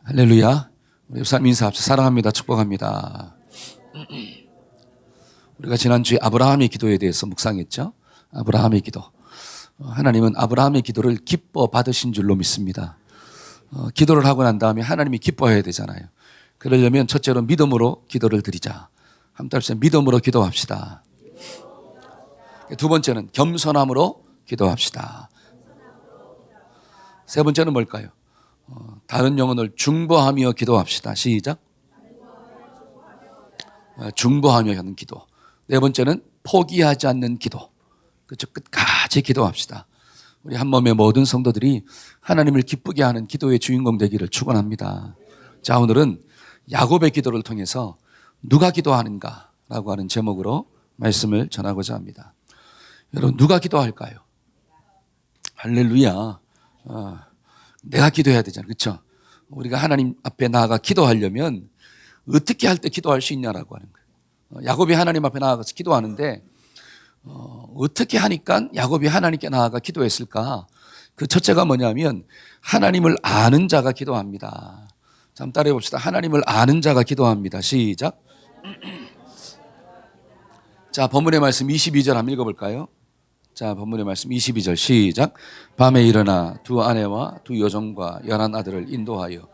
할렐루야. 우리 사 인사합시다. 사랑합니다. 축복합니다. 우리가 지난주에 아브라함의 기도에 대해서 묵상했죠. 아브라함의 기도. 하나님은 아브라함의 기도를 기뻐 받으신 줄로 믿습니다. 기도를 하고 난 다음에 하나님이 기뻐해야 되잖아요. 그러려면 첫째로 믿음으로 기도를 드리자. 한번 따라서 믿음으로 기도합시다. 두 번째는 겸손함으로 기도합시다. 세 번째는 뭘까요? 다른 영혼을 중보하며 기도합시다. 시작. 중보하며 하는 기도. 네 번째는 포기하지 않는 기도. 그렇죠. 끝까지 기도합시다. 우리 한몸의 모든 성도들이 하나님을 기쁘게 하는 기도의 주인공 되기를 축원합니다. 자, 오늘은 야곱의 기도를 통해서 누가 기도하는가라고 하는 제목으로 말씀을 전하고자 합니다. 여러분, 누가 기도할까요? 할렐루야. 내가 기도해야 되잖아요. 그렇죠? 우리가 하나님 앞에 나아가 기도하려면 어떻게 할 때 기도할 수 있냐라고 하는 거예요. 야곱이 하나님 앞에 나아가서 기도하는데 어떻게 하니까 야곱이 하나님께 나아가 기도했을까? 그 첫째가 뭐냐면 하나님을 아는 자가 기도합니다. 자, 한번 따라해 봅시다. 하나님을 아는 자가 기도합니다. 시작. 자, 본문의 말씀 22절 한번 읽어볼까요? 자, 본문의 말씀 22절 시작. 밤에 일어나 두 아내와 두 여종과 11 아들을 인도하여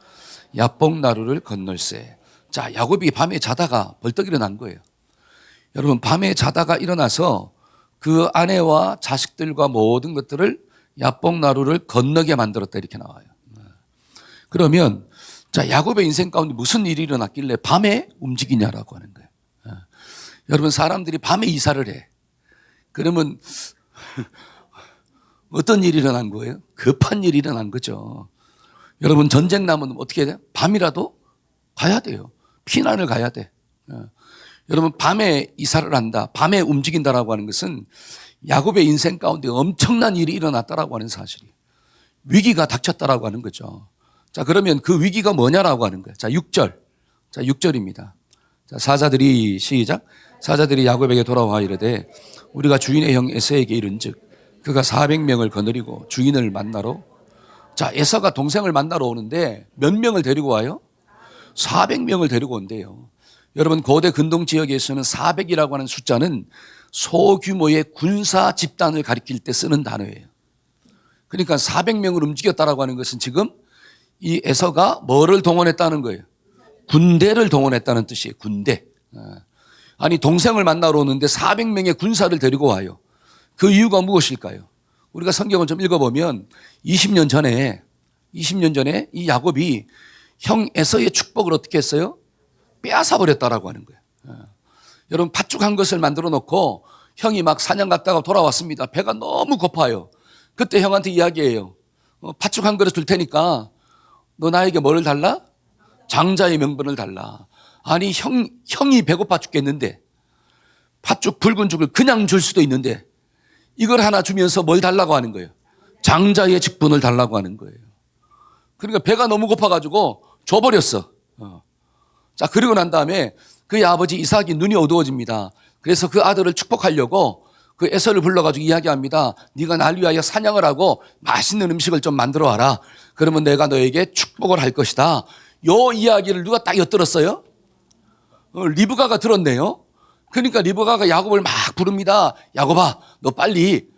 야복 나루를 건널세. 자, 야곱이 밤에 자다가 벌떡 일어난 거예요. 여러분, 밤에 자다가 일어나서 그 아내와 자식들과 모든 것들을 야복 나루를 건너게 만들었다 이렇게 나와요. 그러면 자, 야곱의 인생 가운데 무슨 일이 일어났길래 밤에 움직이냐라고 하는 거예요. 여러분, 사람들이 밤에 이사를 해. 그러면 어떤 일이 일어난 거예요? 급한 일이 일어난 거죠. 여러분, 전쟁 나면 어떻게 해야 돼요? 밤이라도 가야 돼요. 피난을 가야 돼. 여러분, 밤에 이사를 한다, 밤에 움직인다라고 하는 것은 야곱의 인생 가운데 엄청난 일이 일어났다라고 하는 사실이, 위기가 닥쳤다라고 하는 거죠. 자, 그러면 그 위기가 뭐냐라고 하는 거예요. 자, 6절. 자, 6절입니다. 자, 사자들이 시작. 사자들이 야곱에게 돌아와 이르되 우리가 주인의 형 에서에게 이른즉 그가 400명을 거느리고 주인을 만나러. 자, 에서가 동생을 만나러 오는데 몇 명을 데리고 와요? 400명을 데리고 온대요. 여러분, 고대 근동 지역에서는 400이라고 하는 숫자는 소규모의 군사 집단을 가리킬 때 쓰는 단어예요. 그러니까 400명을 움직였다라고 하는 것은 지금 이 에서가 뭐를 동원했다는 거예요? 군대를 동원했다는 뜻이에요. 군대. 아니, 동생을 만나러 오는데 400명의 군사를 데리고 와요. 그 이유가 무엇일까요? 우리가 성경을 좀 읽어보면 20년 전에 이 야곱이 형 에서의 축복을 어떻게 했어요? 빼앗아 버렸다라고 하는 거예요. 여러분, 팥죽한 것을 만들어 놓고 형이 막 사냥 갔다가 돌아왔습니다. 배가 너무 고파요. 그때 형한테 이야기해요. 팥죽 한 그릇 줄 테니까 너 나에게 뭐를 달라? 장자의 명분을 달라. 아니, 형이 배고파 죽겠는데 팥죽 붉은 죽을 그냥 줄 수도 있는데 이걸 하나 주면서 뭘 달라고 하는 거예요? 장자의 직분을 달라고 하는 거예요. 그러니까 배가 너무 고파가지고 줘버렸어. 자, 그리고 난 다음에 그의 아버지 이삭이 눈이 어두워집니다. 그래서 그 아들을 축복하려고 그 에서를 불러가지고 이야기합니다. 네가 날 위하여 사냥을 하고 맛있는 음식을 좀 만들어 와라. 그러면 내가 너에게 축복을 할 것이다. 요 이야기를 누가 딱 엿들었어요? 리브가가 들었네요. 그러니까 리브가가 야곱을 막 부릅니다. 야곱아, 너 빨리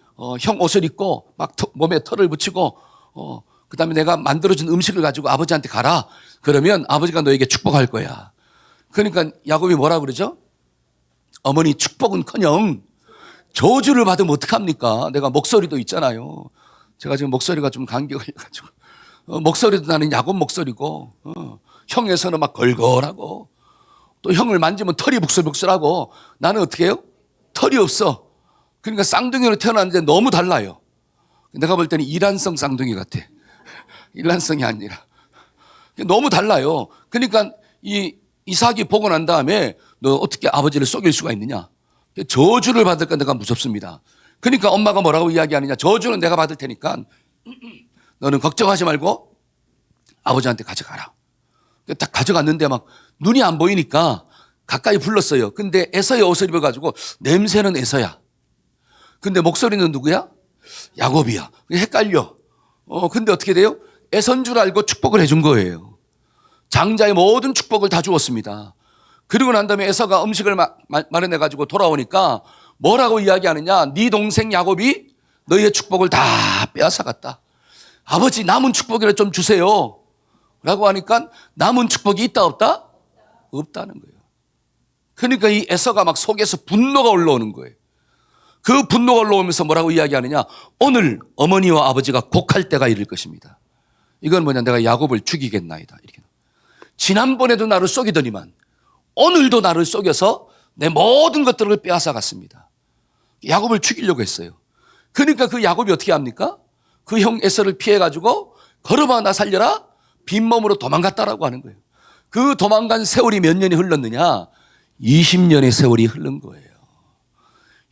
형 옷을 입고 막 몸에 털을 붙이고 그 다음에 내가 만들어준 음식을 가지고 아버지한테 가라. 그러면 아버지가 너에게 축복할 거야. 그러니까 야곱이 뭐라 그러죠? 어머니, 축복은커녕 저주를 받으면 어떡합니까? 내가 목소리도 있잖아요. 제가 지금 목소리가 좀 감기 걸려가지고 목소리도 나는 야곱 목소리고 형에서는 막 걸걸하고 또 형을 만지면 털이 북슬북슬하고 나는 어떻게 해요? 털이 없어. 그러니까 쌍둥이로 태어났는데 너무 달라요. 내가 볼 때는 이란성 쌍둥이 같아. 일란성이 아니라 너무 달라요. 그러니까 이 이삭이 보고 난 다음에 너 어떻게 아버지를 속일 수가 있느냐? 저주를 받을까 내가 무섭습니다. 그러니까 엄마가 뭐라고 이야기하느냐? 저주는 내가 받을 테니까 너는 걱정하지 말고 아버지한테 가져가라. 딱 가져갔는데 막 눈이 안 보이니까 가까이 불렀어요. 근데 에서의 옷을 입어가지고 냄새는 에서야. 근데 목소리는 누구야? 야곱이야. 헷갈려. 근데 어떻게 돼요? 에서인 줄 알고 축복을 해준 거예요. 장자의 모든 축복을 다 주었습니다. 그리고 난 다음에 에서가 음식을 마련해 가지고 돌아오니까 뭐라고 이야기하느냐? 네 동생 야곱이 너희의 축복을 다 빼앗아갔다. 아버지 남은 축복이라도 좀 주세요 라고 하니까 남은 축복이 있다 없다? 없다는 거예요. 그러니까 이 에서가 막 속에서 분노가 올라오는 거예요. 그 분노가 올라오면서 뭐라고 이야기하느냐? 오늘 어머니와 아버지가 곡할 때가 이를 것입니다. 이건 뭐냐? 내가 야곱을 죽이겠나이다. 이렇게. 지난번에도 나를 속이더니만 오늘도 나를 속여서 내 모든 것들을 빼앗아 갔습니다. 야곱을 죽이려고 했어요. 그러니까 그 야곱이 어떻게 합니까? 그 형 에서를 피해가지고 걸어봐 나 살려라 빈몸으로 도망갔다라고 하는 거예요. 그 도망간 세월이 몇 년이 흘렀느냐? 20년의 세월이 흐른 거예요.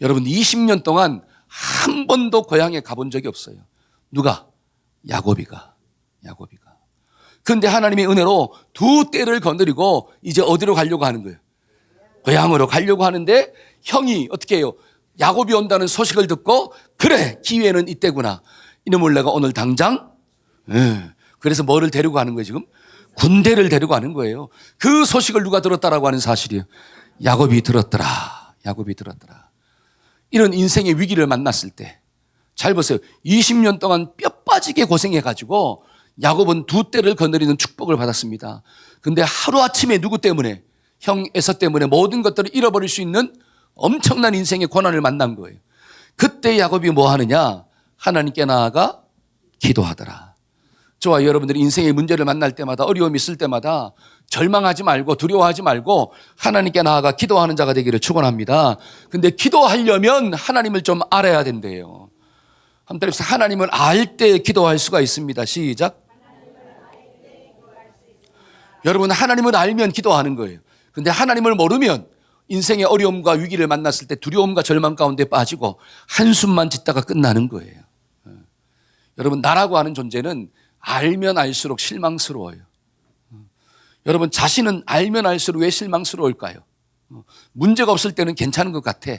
여러분 20년 동안 한 번도 고향에 가본 적이 없어요. 누가? 야곱이가. 그런데 하나님의 은혜로 두 떼를 거느리고 이제 어디로 가려고 하는 거예요? 고향으로 가려고 하는데 형이 어떻게 해요? 야곱이 온다는 소식을 듣고 그래 기회는 이때구나. 이놈을 내가 오늘 당장 그래서 뭐를 데리고 가는 거예요 지금? 군대를 데리고 가는 거예요. 그 소식을 누가 들었다라고 하는 사실이에요. 야곱이 들었더라. 이런 인생의 위기를 만났을 때 잘 보세요. 20년 동안 뼈 빠지게 고생해가지고 야곱은 두 떼를 거느리는 축복을 받았습니다. 근데 하루아침에 누구 때문에? 형 에서 때문에 모든 것들을 잃어버릴 수 있는 엄청난 인생의 고난을 만난 거예요. 그때 야곱이 뭐 하느냐? 하나님께 나아가 기도하더라. 저와 여러분들이 인생의 문제를 만날 때마다 어려움이 있을 때마다 절망하지 말고 두려워하지 말고 하나님께 나아가 기도하는 자가 되기를 축원합니다. 근데 기도하려면 하나님을 좀 알아야 된대요. 한번 따라서 하나님을 알 때 기도할 수가 있습니다. 시작. 여러분 하나님을 알면 기도하는 거예요. 근데 하나님을 모르면 인생의 어려움과 위기를 만났을 때 두려움과 절망 가운데 빠지고 한숨만 짓다가 끝나는 거예요. 여러분 나라고 하는 존재는 알면 알수록 실망스러워요. 여러분 자신은 알면 알수록 왜 실망스러울까요? 문제가 없을 때는 괜찮은 것 같아.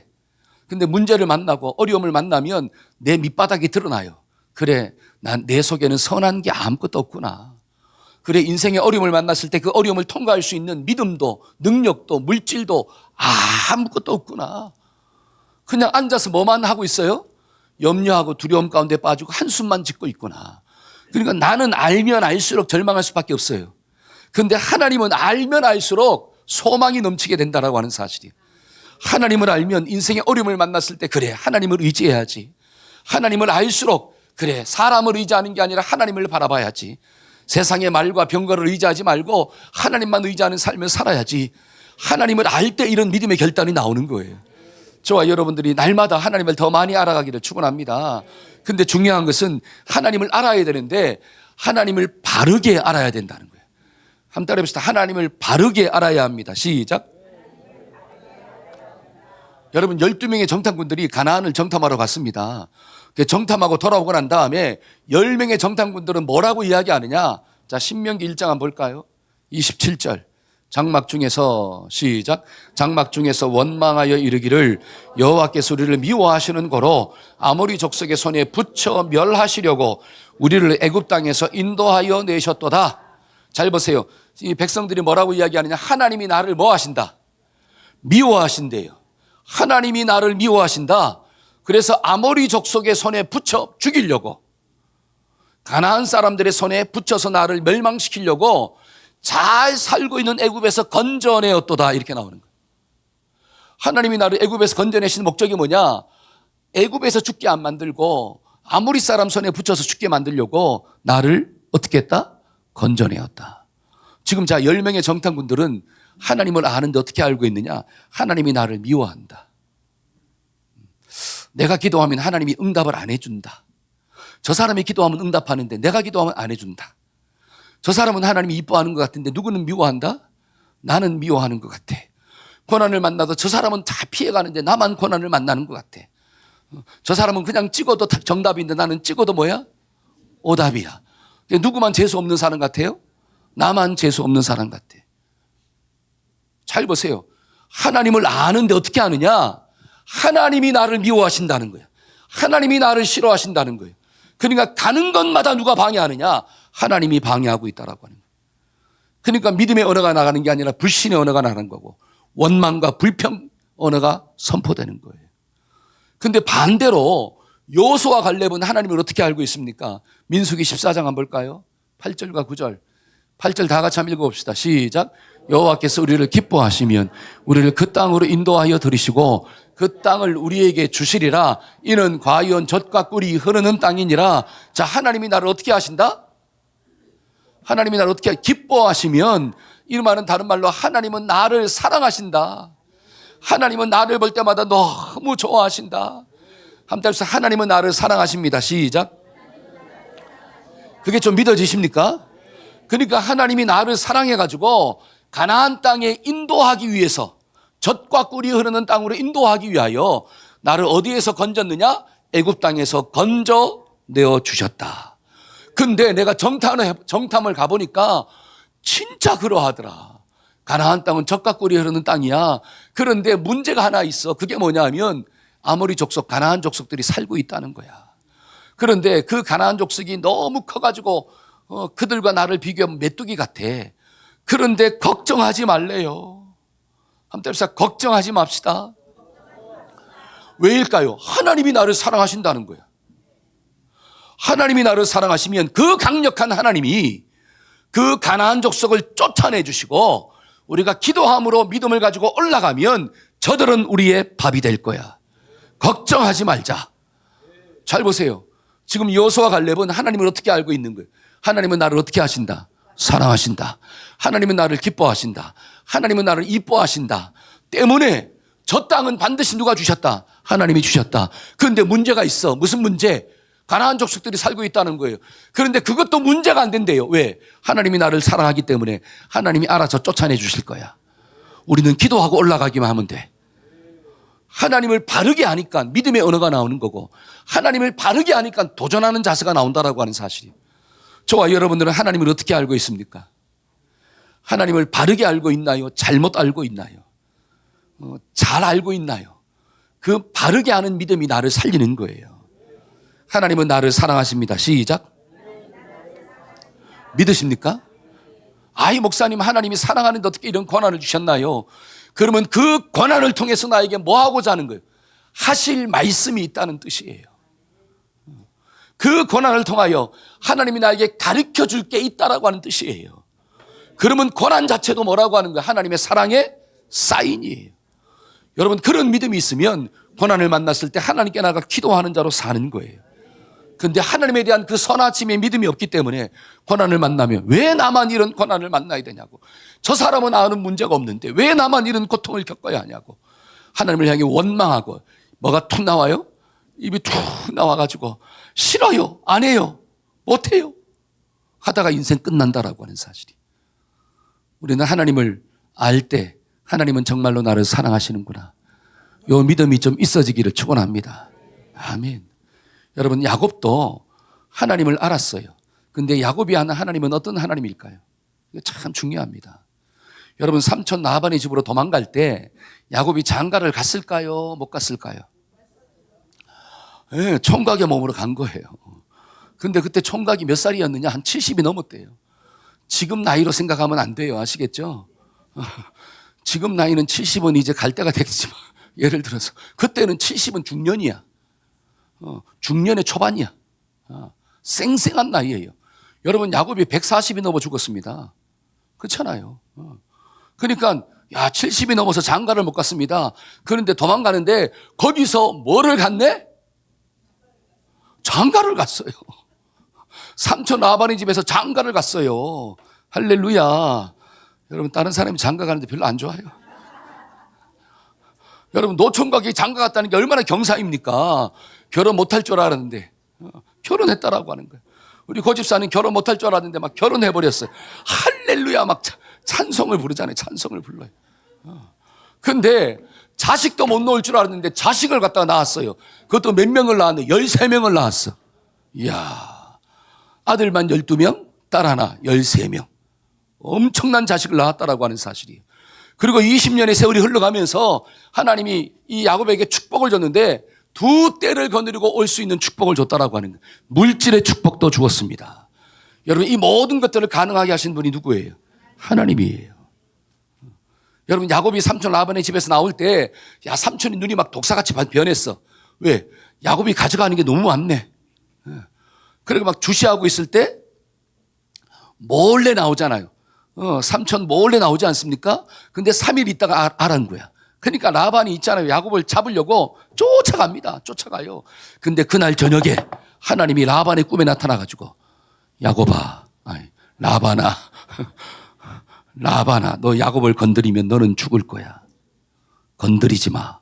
근데 문제를 만나고 어려움을 만나면 내 밑바닥이 드러나요. 그래, 내 속에는 선한 게 아무것도 없구나. 그래, 인생의 어려움을 만났을 때 그 어려움을 통과할 수 있는 믿음도 능력도 물질도 아무것도 없구나. 그냥 앉아서 뭐만 하고 있어요? 염려하고 두려움 가운데 빠지고 한숨만 짓고 있구나. 그러니까 나는 알면 알수록 절망할 수밖에 없어요. 그런데 하나님은 알면 알수록 소망이 넘치게 된다라고 하는 사실이에요. 하나님을 알면 인생의 어려움을 만났을 때 그래 하나님을 의지해야지. 하나님을 알수록 그래 사람을 의지하는 게 아니라 하나님을 바라봐야지. 세상의 말과 병거를 의지하지 말고 하나님만 의지하는 삶을 살아야지. 하나님을 알 때 이런 믿음의 결단이 나오는 거예요. 저와 여러분들이 날마다 하나님을 더 많이 알아가기를 축원합니다. 근데 중요한 것은 하나님을 알아야 되는데 하나님을 바르게 알아야 된다는 거예요. 한번 따라해봅시다. 하나님을 바르게 알아야 합니다. 시작. 여러분 12명의 정탐꾼들이 가나안을 정탐하러 갔습니다. 정탐하고 돌아오고 난 다음에 10명의 정탐꾼들은 뭐라고 이야기하느냐? 자, 신명기 1장 한번 볼까요? 27절. 장막 중에서 시작. 장막 중에서 원망하여 이르기를 여호와께서 우리를 미워하시는 거로 아모리 족속의 손에 붙여 멸하시려고 우리를 애굽 땅에서 인도하여 내셨도다. 잘 보세요. 이 백성들이 뭐라고 이야기하느냐? 하나님이 나를 뭐 하신다? 미워하신대요. 하나님이 나를 미워하신다. 그래서 아모리 족속의 손에 붙여 죽이려고 가나안 사람들의 손에 붙여서 나를 멸망시키려고 잘 살고 있는 애굽에서 건져내었도다. 이렇게 나오는 거예요. 하나님이 나를 애굽에서 건져내신 목적이 뭐냐? 애굽에서 죽게 안 만들고 아모리 사람 손에 붙여서 죽게 만들려고 나를 어떻게 했다? 건져내었다. 지금 자 10명의 정탐꾼들은 하나님을 아는데 어떻게 알고 있느냐? 하나님이 나를 미워한다. 내가 기도하면 하나님이 응답을 안 해준다. 저 사람이 기도하면 응답하는데 내가 기도하면 안 해준다. 저 사람은 하나님이 이뻐하는 것 같은데 누구는 미워한다? 나는 미워하는 것 같아. 고난을 만나도 저 사람은 다 피해가는데 나만 고난을 만나는 것 같아. 저 사람은 그냥 찍어도 정답인데 나는 찍어도 뭐야? 오답이야. 누구만 재수 없는 사람 같아요? 나만 재수 없는 사람 같아. 잘 보세요. 하나님을 아는데 어떻게 아느냐? 하나님이 나를 미워하신다는 거예요. 하나님이 나를 싫어하신다는 거예요. 그러니까 가는 것마다 누가 방해하느냐? 하나님이 방해하고 있다라고 하는 거예요. 그러니까 믿음의 언어가 나가는 게 아니라 불신의 언어가 나가는 거고 원망과 불평 언어가 선포되는 거예요. 근데 반대로 여호수아 갈렙은 하나님을 어떻게 알고 있습니까? 민수기 14장 한번 볼까요? 8절과 9절. 8절 다 같이 한번 읽어봅시다. 시작. 여호와께서 우리를 기뻐하시면 우리를 그 땅으로 인도하여 들이시고 그 땅을 우리에게 주시리라. 이는 과연 젖과 꿀이 흐르는 땅이니라. 자, 하나님이 나를 어떻게 하신다? 하나님이 나를 어떻게 기뻐하시면, 이 말은 다른 말로 하나님은 나를 사랑하신다. 하나님은 나를 볼 때마다 너무 좋아하신다. 한번 해서 하나님은 나를 사랑하십니다. 시작. 그게 좀 믿어지십니까? 그러니까 하나님이 나를 사랑해가지고 가나안 땅에 인도하기 위해서, 젖과 꿀이 흐르는 땅으로 인도하기 위하여 나를 어디에서 건졌느냐? 애굽 땅에서 건져내어 주셨다. 근데 내가 정탐을 가보니까 진짜 그러하더라. 가나안 땅은 젖과 꿀이 흐르는 땅이야. 그런데 문제가 하나 있어. 그게 뭐냐 하면 아모리 족속, 가나안 족속들이 살고 있다는 거야. 그런데 그 가나안 족속이 너무 커가지고 그들과 나를 비교하면 메뚜기 같아. 그런데 걱정하지 말래요. 한번 해봅시다. 걱정하지 맙시다. 왜일까요? 하나님이 나를 사랑하신다는 거야. 하나님이 나를 사랑하시면 그 강력한 하나님이 그 가나안 족속을 쫓아내 주시고 우리가 기도함으로 믿음을 가지고 올라가면 저들은 우리의 밥이 될 거야. 걱정하지 말자. 잘 보세요. 지금 여호수아 갈렙은 하나님을 어떻게 알고 있는 거예요? 하나님은 나를 어떻게 하신다? 사랑하신다. 하나님은 나를 기뻐하신다. 하나님은 나를 이뻐하신다. 때문에 저 땅은 반드시 누가 주셨다? 하나님이 주셨다. 그런데 문제가 있어. 무슨 문제? 가나안 족속들이 살고 있다는 거예요. 그런데 그것도 문제가 안 된대요. 왜? 하나님이 나를 사랑하기 때문에 하나님이 알아서 쫓아내 주실 거야. 우리는 기도하고 올라가기만 하면 돼. 하나님을 바르게 하니까 믿음의 언어가 나오는 거고, 하나님을 바르게 하니까 도전하는 자세가 나온다라고 하는 사실이에요. 저와 여러분들은 하나님을 어떻게 알고 있습니까? 하나님을 바르게 알고 있나요? 잘못 알고 있나요? 잘 알고 있나요? 그 바르게 하는 믿음이 나를 살리는 거예요. 하나님은 나를 사랑하십니다. 시작. 믿으십니까? 아이, 목사님, 하나님이 사랑하는데 어떻게 이런 권한을 주셨나요? 그러면 그 권한을 통해서 나에게 뭐 하고자 하는 거예요? 하실 말씀이 있다는 뜻이에요. 그 권한을 통하여 하나님이 나에게 가르쳐 줄 게 있다라고 하는 뜻이에요. 그러면 권한 자체도 뭐라고 하는 거예요? 하나님의 사랑의 사인이에요. 여러분, 그런 믿음이 있으면 권한을 만났을 때 하나님께 나가 기도하는 자로 사는 거예요. 그런데 하나님에 대한 그 선하심의 믿음이 없기 때문에 권한을 만나면 왜 나만 이런 권한을 만나야 되냐고, 저 사람은 아는 문제가 없는데 왜 나만 이런 고통을 겪어야 하냐고 하나님을 향해 원망하고, 뭐가 툭 나와요? 입이 툭 나와가지고 싫어요, 안 해요, 못해요 하다가 인생 끝난다라고 하는 사실이. 우리는 하나님을 알 때 하나님은 정말로 나를 사랑하시는구나, 요 믿음이 좀 있어지기를 축원합니다. 아멘. 여러분, 야곱도 하나님을 알았어요. 근데 야곱이 아는 하나님은 어떤 하나님일까요? 이거 참 중요합니다. 여러분, 삼촌 라반의 집으로 도망갈 때 야곱이 장가를 갔을까요? 못 갔을까요? 네, 총각의 몸으로 간 거예요. 근데 그때 총각이 몇 살이었느냐? 한 70이 넘었대요. 지금 나이로 생각하면 안 돼요. 아시겠죠? 지금 나이는 70은 이제 갈 때가 됐지만, 예를 들어서 그때는 70은 중년이야. 중년의 초반이야. 쌩쌩한 나이예요. 여러분, 야곱이 140이 넘어 죽었습니다. 그렇잖아요. 그러니까 70이 넘어서 장가를 못 갔습니다. 그런데 도망가는데 거기서 뭐를 갔네? 장가를 갔어요. 삼촌 라반의 집에서 장가를 갔어요. 할렐루야. 여러분, 다른 사람이 장가 가는데 별로 안 좋아요. 여러분, 노총각이 장가 갔다는 게 얼마나 경사입니까? 결혼 못할 줄 알았는데 결혼했다라고 하는 거예요. 우리 고집사는 결혼 못할 줄 알았는데 막 결혼해버렸어요. 할렐루야, 막 찬송을 부르잖아요. 찬송을 불러요. 근데 자식도 못 놓을 줄 알았는데 자식을 갖다가 낳았어요. 그것도 몇 명을 낳았는데 13명을 낳았어. 이야, 아들만 12명, 딸 하나 13명. 엄청난 자식을 낳았다라고 하는 사실이에요. 그리고 20년의 세월이 흘러가면서 하나님이 이 야곱에게 축복을 줬는데 두 때를 거느리고 올 수 있는 축복을 줬다라고 하는 거예요. 물질의 축복도 주었습니다. 여러분, 이 모든 것들을 가능하게 하신 분이 누구예요? 하나님이에요. 여러분, 야곱이 삼촌 라반의 집에서 나올 때, 야, 삼촌이 눈이 막 독사같이 변했어. 왜? 야곱이 가져가는 게 너무 많네. 그리고 막 주시하고 있을 때 몰래 나오잖아요. 삼촌 몰래 나오지 않습니까? 근데 3일 있다가 알은 거야. 그러니까 라반이 있잖아요. 야곱을 잡으려고 쫓아갑니다. 쫓아가요. 근데 그날 저녁에 하나님이 라반의 꿈에 나타나가지고, 야곱아, 아니, 라반아, 라반아, 너 야곱을 건드리면 너는 죽을 거야. 건드리지 마.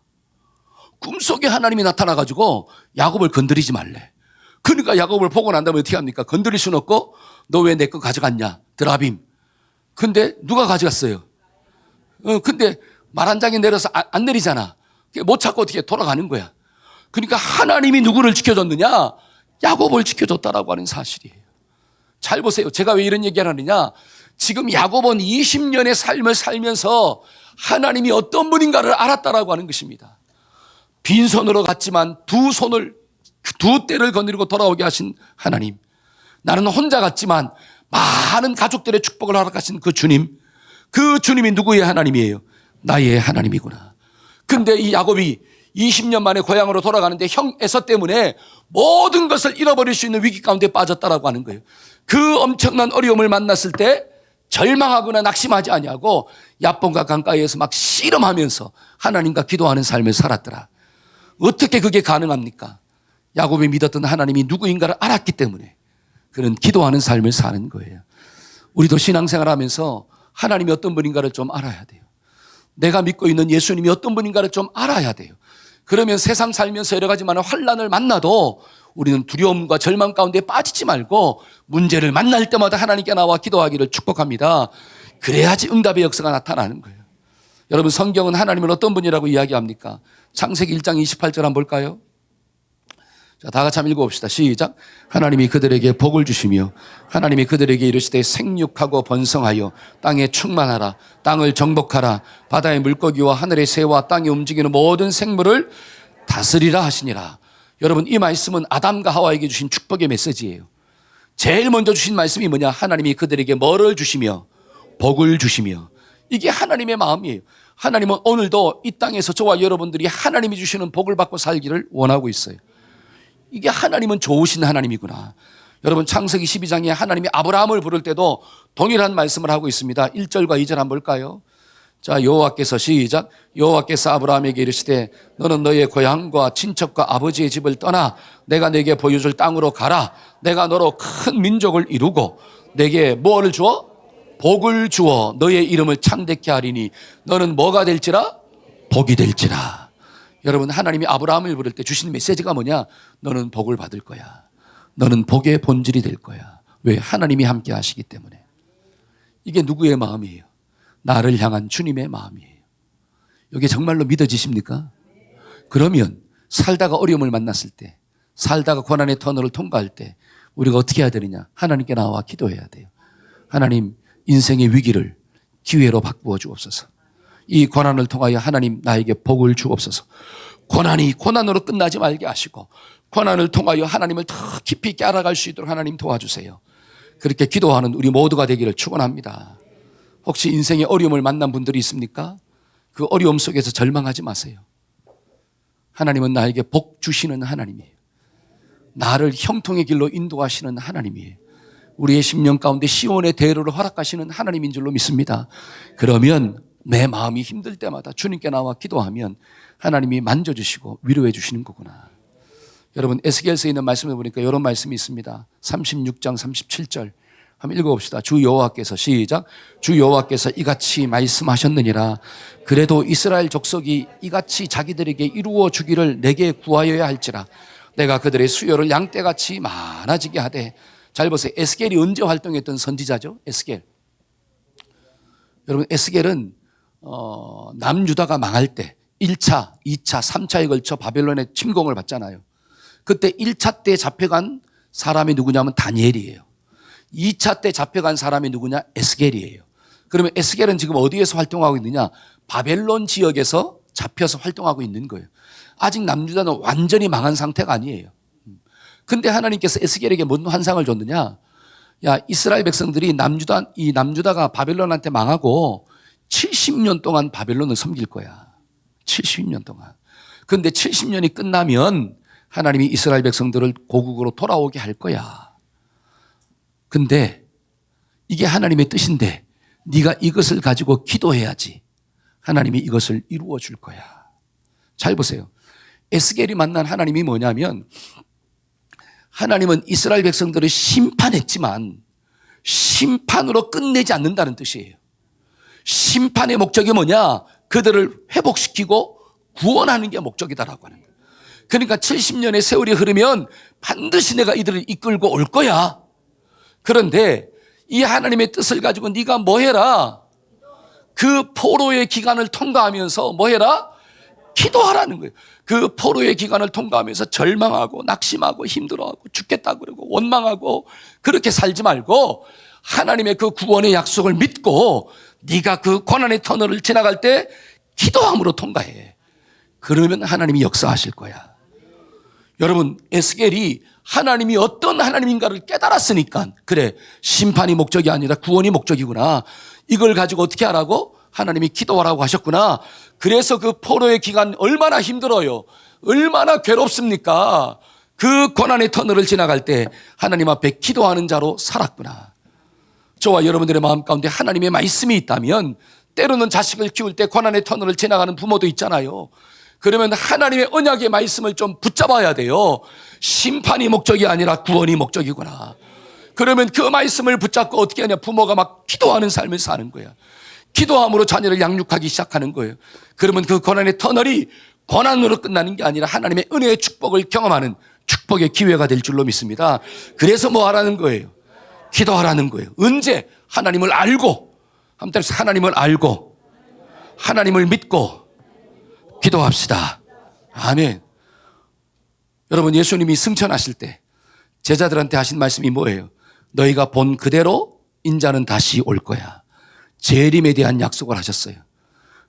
꿈속에 하나님이 나타나가지고 야곱을 건드리지 말래. 그러니까 야곱을 보고 난 다음에 어떻게 합니까? 건드릴 수는 없고, 너 왜 내 거 가져갔냐? 드라빔. 근데 누가 가져갔어요? 근데 말 한 장에 내려서 안 내리잖아. 못 찾고 어떻게 돌아가는 거야. 그러니까 하나님이 누구를 지켜줬느냐? 야곱을 지켜줬다라고 하는 사실이에요. 잘 보세요. 제가 왜 이런 얘기를 하느냐? 지금 야곱은 20년의 삶을 살면서 하나님이 어떤 분인가를 알았다라고 하는 것입니다. 빈손으로 갔지만 두 떼를 거느리고 돌아오게 하신 하나님. 나는 혼자 갔지만 많은 가족들의 축복을 허락하신 그 주님. 그 주님이 누구의 하나님이에요? 나의 하나님이구나. 근데 이 야곱이 20년 만에 고향으로 돌아가는데 형 에서 때문에 모든 것을 잃어버릴 수 있는 위기 가운데 빠졌다라고 하는 거예요. 그 엄청난 어려움을 만났을 때 절망하거나 낙심하지 아니하고 야본과 강가에서 막 씨름하면서 하나님과 기도하는 삶을 살았더라. 어떻게 그게 가능합니까? 야곱이 믿었던 하나님이 누구인가를 알았기 때문에 그는 기도하는 삶을 사는 거예요. 우리도 신앙생활하면서 하나님이 어떤 분인가를 좀 알아야 돼요. 내가 믿고 있는 예수님이 어떤 분인가를 좀 알아야 돼요. 그러면 세상 살면서 여러 가지 많은 환난을 만나도 우리는 두려움과 절망 가운데 빠지지 말고 문제를 만날 때마다 하나님께 나와 기도하기를 축복합니다. 그래야지 응답의 역사가 나타나는 거예요. 여러분, 성경은 하나님은 어떤 분이라고 이야기합니까? 창세기 1장 28절 한번 볼까요? 자, 다 같이 한번 읽어봅시다. 시작. 하나님이 그들에게 복을 주시며 하나님이 그들에게 이르시되 생육하고 번성하여 땅에 충만하라. 땅을 정복하라. 바다의 물고기와 하늘의 새와 땅에 움직이는 모든 생물을 다스리라 하시니라. 여러분, 이 말씀은 아담과 하와에게 주신 축복의 메시지예요. 제일 먼저 주신 말씀이 뭐냐? 하나님이 그들에게 뭐를 주시며 복을 주시며. 이게 하나님의 마음이에요. 하나님은 오늘도 이 땅에서 저와 여러분들이 하나님이 주시는 복을 받고 살기를 원하고 있어요. 이게 하나님은 좋으신 하나님이구나. 여러분, 창세기 12장에 하나님이 아브라함을 부를 때도 동일한 말씀을 하고 있습니다. 1절과 2절 한번 볼까요? 자, 여호와께서 시작. 여호와께서 아브라함에게 이르시되 너는 너의 고향과 친척과 아버지의 집을 떠나 내가 내게 보여줄 땅으로 가라. 내가 너로 큰 민족을 이루고 내게 뭐를 주어? 복을 주어 너의 이름을 창대케 하리니 너는 뭐가 될지라? 복이 될지라. 여러분, 하나님이 아브라함을 부를 때 주시는 메시지가 뭐냐? 너는 복을 받을 거야. 너는 복의 본질이 될 거야. 왜? 하나님이 함께 하시기 때문에. 이게 누구의 마음이에요? 나를 향한 주님의 마음이에요. 이게 정말로 믿어지십니까? 그러면 살다가 어려움을 만났을 때, 살다가 고난의 터널을 통과할 때 우리가 어떻게 해야 되느냐? 하나님께 나와 기도해야 돼요. 하나님, 인생의 위기를 기회로 바꾸어 주옵소서. 이 고난을 통하여 하나님 나에게 복을 주옵소서. 고난이 고난으로 끝나지 말게 하시고 고난을 통하여 하나님을 더 깊이 있게 알아갈 수 있도록 하나님 도와주세요. 그렇게 기도하는 우리 모두가 되기를 축원합니다. 혹시 인생의 어려움을 만난 분들이 있습니까? 그 어려움 속에서 절망하지 마세요. 하나님은 나에게 복 주시는 하나님이에요. 나를 형통의 길로 인도하시는 하나님이에요. 우리의 심령 가운데 시온의 대로를 허락하시는 하나님인 줄로 믿습니다. 그러면 내 마음이 힘들 때마다 주님께 나와 기도하면 하나님이 만져주시고 위로해 주시는 거구나. 여러분, 에스겔서에 있는 말씀을 보니까 이런 말씀이 있습니다. 36장 37절 한번 읽어봅시다. 주 여호와께서 시작. 주 여호와께서 이같이 말씀하셨느니라. 그래도 이스라엘 족속이 이같이 자기들에게 이루어 주기를 내게 구하여야 할지라. 내가 그들의 수요를 양떼같이 많아지게 하되. 잘 보세요. 에스겔이 언제 활동했던 선지자죠? 에스겔. 여러분, 에스겔은 남유다가 망할 때 1차, 2차, 3차에 걸쳐 바벨론의 침공을 받잖아요. 그때 1차 때 잡혀간 사람이 누구냐면 다니엘이에요. 2차 때 잡혀간 사람이 누구냐? 에스겔이에요. 그러면 에스겔은 지금 어디에서 활동하고 있느냐? 바벨론 지역에서 잡혀서 활동하고 있는 거예요. 아직 남유다는 완전히 망한 상태가 아니에요. 근데 하나님께서 에스겔에게 뭔 환상을 줬느냐? 야, 이스라엘 백성들이 남유다가 바벨론한테 망하고 70년 동안 바벨론을 섬길 거야. 70년 동안. 그런데 70년이 끝나면 하나님이 이스라엘 백성들을 고국으로 돌아오게 할 거야. 근데 이게 하나님의 뜻인데 네가 이것을 가지고 기도해야지 하나님이 이것을 이루어 줄 거야. 잘 보세요. 에스겔이 만난 하나님이 뭐냐면 하나님은 이스라엘 백성들을 심판했지만 심판으로 끝내지 않는다는 뜻이에요. 심판의 목적이 뭐냐? 그들을 회복시키고 구원하는 게 목적이다라고 하는 거예요. 그러니까 70년의 세월이 흐르면 반드시 내가 이들을 이끌고 올 거야. 그런데 이 하나님의 뜻을 가지고 네가 뭐 해라? 그 포로의 기간을 통과하면서 뭐 해라? 기도하라는 거예요. 그 포로의 기간을 통과하면서 절망하고 낙심하고 힘들어하고 죽겠다 그러고 원망하고 그렇게 살지 말고 하나님의 그 구원의 약속을 믿고 네가 그 고난의 터널을 지나갈 때 기도함으로 통과해. 그러면 하나님이 역사하실 거야. 여러분, 에스겔이 하나님이 어떤 하나님인가를 깨달았으니까 그래, 심판이 목적이 아니라 구원이 목적이구나. 이걸 가지고 어떻게 하라고? 하나님이 기도하라고 하셨구나. 그래서 그 포로의 기간 얼마나 힘들어요. 얼마나 괴롭습니까? 그 고난의 터널을 지나갈 때 하나님 앞에 기도하는 자로 살았구나. 저와 여러분들의 마음 가운데 하나님의 말씀이 있다면 때로는 자식을 키울 때 고난의 터널을 지나가는 부모도 있잖아요. 그러면 하나님의 언약의 말씀을 좀 붙잡아야 돼요. 심판이 목적이 아니라 구원이 목적이구나. 그러면 그 말씀을 붙잡고 어떻게 하냐? 부모가 막 기도하는 삶을 사는 거야. 기도함으로 자녀를 양육하기 시작하는 거예요. 그러면 그 고난의 터널이 고난으로 끝나는 게 아니라 하나님의 은혜의 축복을 경험하는 축복의 기회가 될 줄로 믿습니다. 그래서 뭐 하라는 거예요? 기도하라는 거예요. 언제? 하나님을 알고, 한번 따라서 하나님을 알고 하나님을 믿고 기도합시다. 아멘. 여러분, 예수님이 승천하실 때 제자들한테 하신 말씀이 뭐예요? 너희가 본 그대로 인자는 다시 올 거야. 재림에 대한 약속을 하셨어요.